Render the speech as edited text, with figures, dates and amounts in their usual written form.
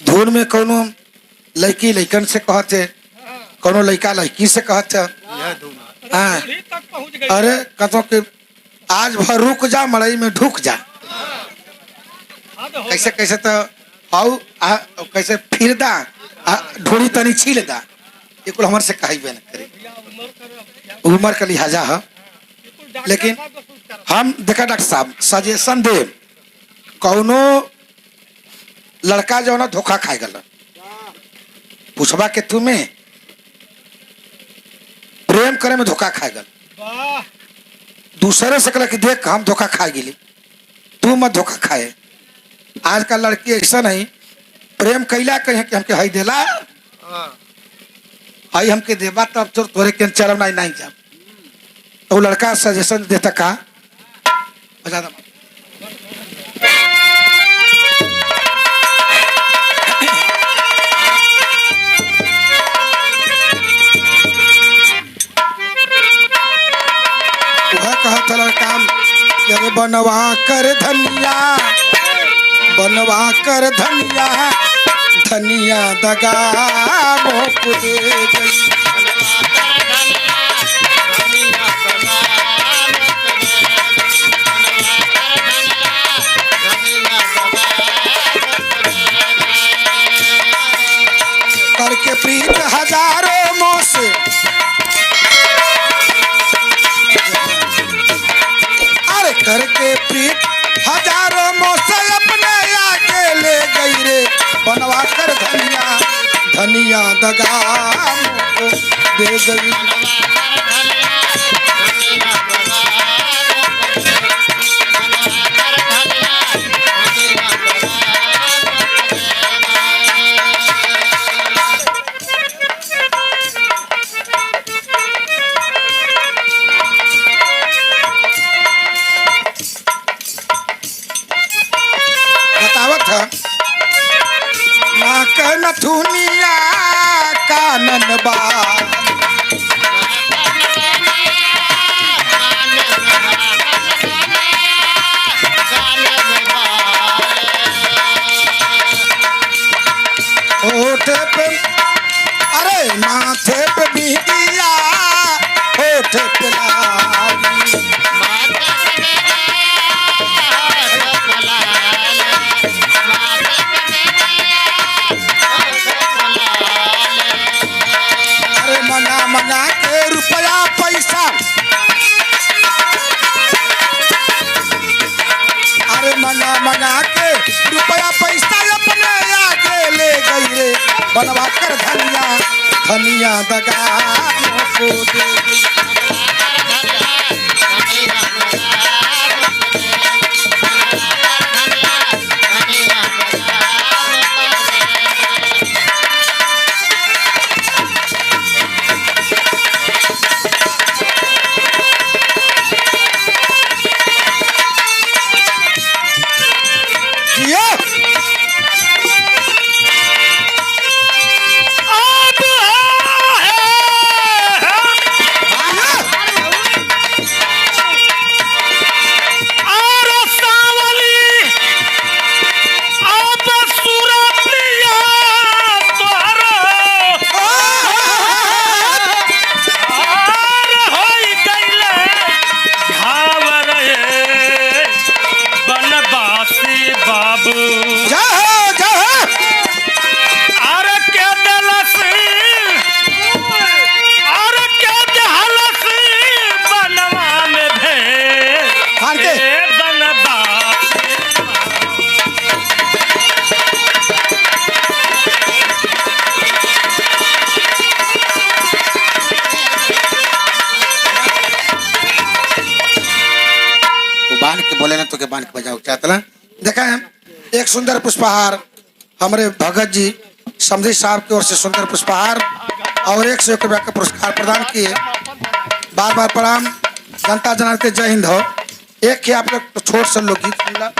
धुन में कोनो लड़की लड़कन से कहते, कोनो लड़का लड़की से कहते। अरे कहतो कि आज भर रुक जा मड़ई में ढुक जा। कैसे कैसे तो हाउ कैसे फिर दा ढोड़ी तनी छील दा। ये कुल हमारे से कही बे न करे, उम्र का लिहाजा है। लेकिन हम देखा डॉक्टर साहब सजेशन दे, कौनो लड़का जो ना धोखा खाए गल पूछबा के तुम्हें प्रेम करे में धोखा खाए गल, दूसरे से कहला कि देख हम धोखा खा गेली, तू मत धोखा खाए। आज का लड़की ऐसा नहीं प्रेम कैला कहे कि हमके हई देला हई हमके देबा तब तो तोरे के चरम नहीं जा। तो लड़का सजेशन देता का बजा दो। वह कहता लड़का अरे बनवा कर धनिया, बनवा कर धनिया, धनिया दगा मोप दे गई। करके प्रीत हजारों मोह से, अरे करके प्रीत हजारों मोह से अपने आगे ले गई रे। बनवा कर धनिया, धनिया दगा मोह दे गई। नाक नथुनिया कानन बाल, होठ पे अरे माथे पे बिंदिया, होठ पे लाली, मना मना के रुपया पैसा, अरे मना मना के रुपया पैसा अपने आगे ले गई रे। बनवा कर धनिया, धनिया दगा को दे गई। बोले ना तो के बांध के बजाओ चाहता देखा है। एक सुंदर पुष्पहार हमारे भगत जी समझी साहब की ओर से सुंदर पुष्पहार और 101 रुपया का पुरस्कार प्रदान किए। बार बार प्रणाम। जनता जनार्दन के जय हिंद हो। एक ही आप लोग छोट सा लोकगीत सुनला।